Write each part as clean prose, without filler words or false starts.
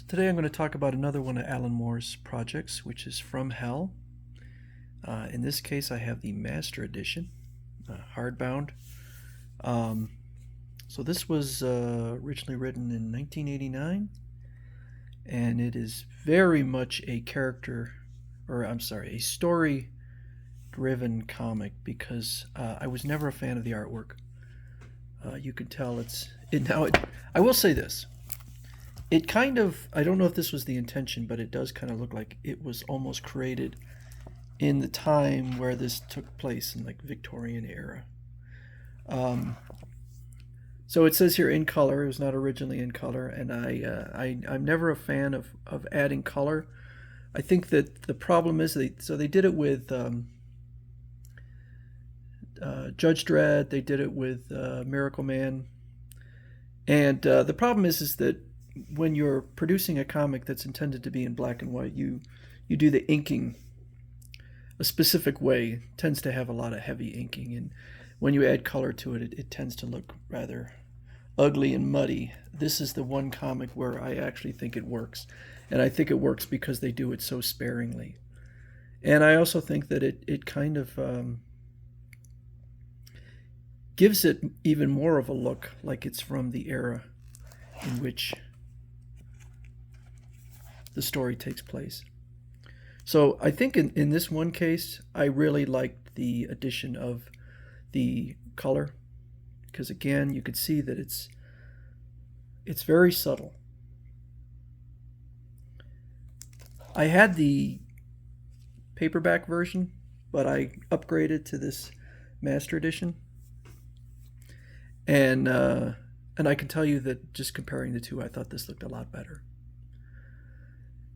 Today I'm going to talk about another one of Alan Moore's projects, which is From Hell. In this case, I have the Master Edition, hardbound. Um, so this was originally written in 1989, and it is very much a a story-driven comic because I was never a fan of the artwork. You can tell I will say this. It kind of, I don't know if this was the intention, but it does kind of look like it was almost created in the time where this took place in like Victorian era. Um, so it says here in color. It was not originally in color, and I'm never a fan of adding color. I think that the problem is they did it with Judge Dredd. They did it with Miracle Man, and the problem is that when you're producing a comic that's intended to be in black and white, you do the inking a specific way. It tends to have a lot of heavy inking, and when you add color to it, it tends to look rather ugly and muddy. This is the one comic where I actually think it works, and I think it works because they do it so sparingly. And I also think that it kind of gives it even more of a look like it's from the era in which the story takes place. So I think in this one case, I really liked the addition of the color because again, you could see that it's very subtle. I had the paperback version, but I upgraded to this Master Edition, and I can tell you that just comparing the two, I thought this looked a lot better.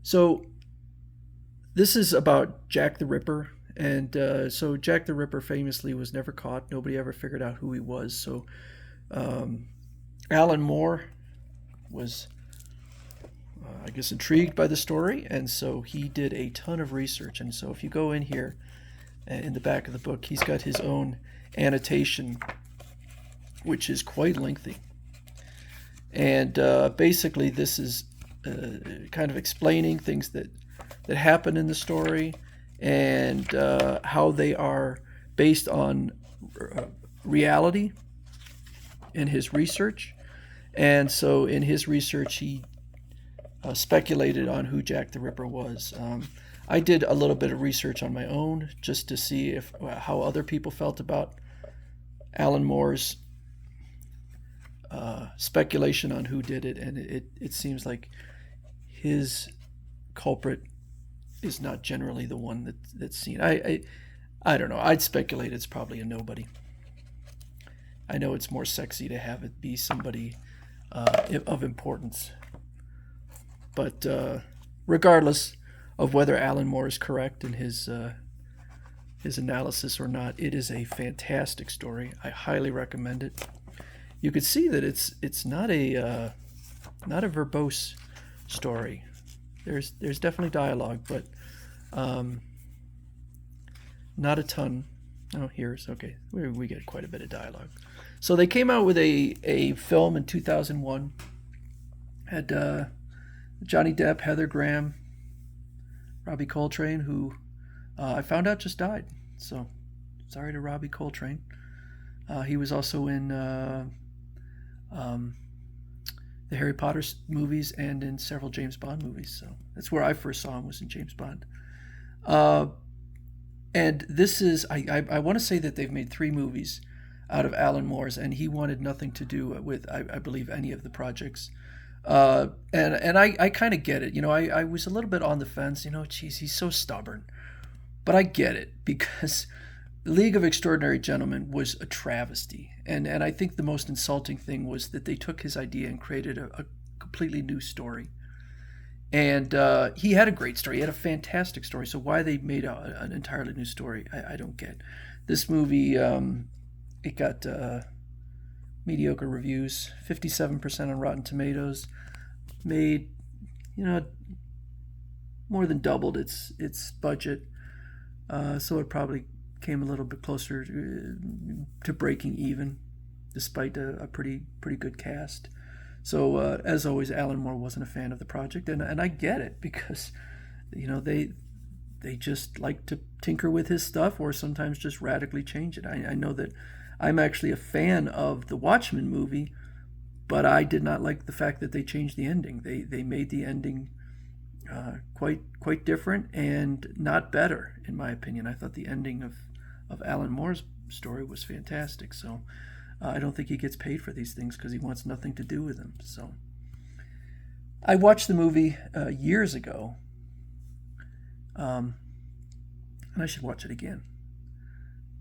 So this is about Jack the Ripper, and so Jack the Ripper famously was never caught. Nobody ever figured out who he was. So Alan Moore was, I guess, intrigued by the story, and so he did a ton of research. And so if you go in here, in the back of the book, he's got his own annotation, which is quite lengthy. And basically, this is kind of explaining things that happen in the story and how they are based on reality in his research. And so in his research, he speculated on who Jack the Ripper was. I did a little bit of research on my own just to see how other people felt about Alan Moore's speculation on who did it, and it seems like his culprit is not generally the one that's seen. I don't know. I'd speculate it's probably a nobody. I know it's more sexy to have it be somebody of importance, but regardless of whether Alan Moore is correct in his analysis or not, it is a fantastic story. I highly recommend it. You could see that it's not a verbose story. There's definitely dialogue, but not a ton. Oh, here's okay. We get quite a bit of dialogue. So they came out with a film in 2001. Had Johnny Depp, Heather Graham, Robbie Coltrane, who I found out just died. So sorry to Robbie Coltrane. He was also in the Harry Potter movies and in several James Bond movies. So that's where I first saw him, was in James Bond. And this is, I want to say that they've made 3 movies out of Alan Moore's, and he wanted nothing to do with, I believe, any of the projects. And I kind of get it. You know, I was a little bit on the fence. You know, geez, he's so stubborn. But I get it, because League of Extraordinary Gentlemen was a travesty. And I think the most insulting thing was that they took his idea and created a completely new story. And he had a great story. He had a fantastic story. So why they made an entirely new story, I don't get. This movie, it got mediocre reviews, 57% on Rotten Tomatoes. Made, more than doubled its budget. So it probably came a little bit closer to breaking even, despite a pretty good cast. So as always, Alan Moore wasn't a fan of the project, and I get it because they just like to tinker with his stuff or sometimes just radically change it. I know that I'm actually a fan of the Watchmen movie, but I did not like the fact that they changed the ending. They made the ending quite different and not better, in my opinion. I thought the ending of Alan Moore's story was fantastic. So I don't think he gets paid for these things because he wants nothing to do with them. So I watched the movie years ago, and I should watch it again.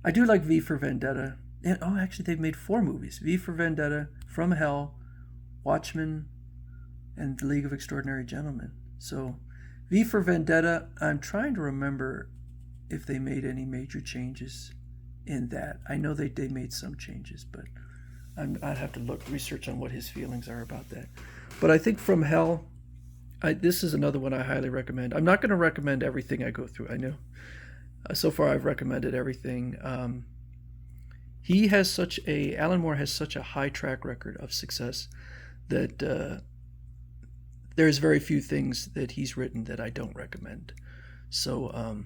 I do like V for Vendetta. And, oh, actually, they've made 4 movies: V for Vendetta, From Hell, Watchmen, and The League of Extraordinary Gentlemen. So, V for Vendetta, I'm trying to remember if they made any major changes in that. I know they made some changes, but I'd have to research on what his feelings are about that. But I think From Hell, this is another one I highly recommend. I'm not going to recommend everything I go through. I know. So far, I've recommended everything. Alan Moore has such a high track record of success that there's very few things that he's written that I don't recommend. So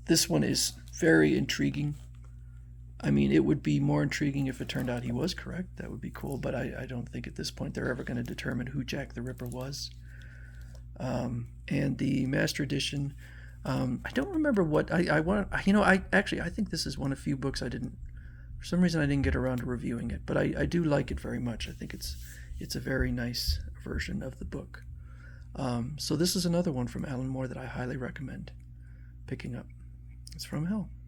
this one is very intriguing. I mean, it would be more intriguing if it turned out he was correct. That would be cool, but I don't think at this point they're ever going to determine who Jack the Ripper was. And the Master Edition, I don't remember what I want. I think this is one of the few books I didn't. For some reason, I didn't get around to reviewing it, but I do like it very much. I think it's a very nice version of the book. So this is another one from Alan Moore that I highly recommend picking up. It's From Hell.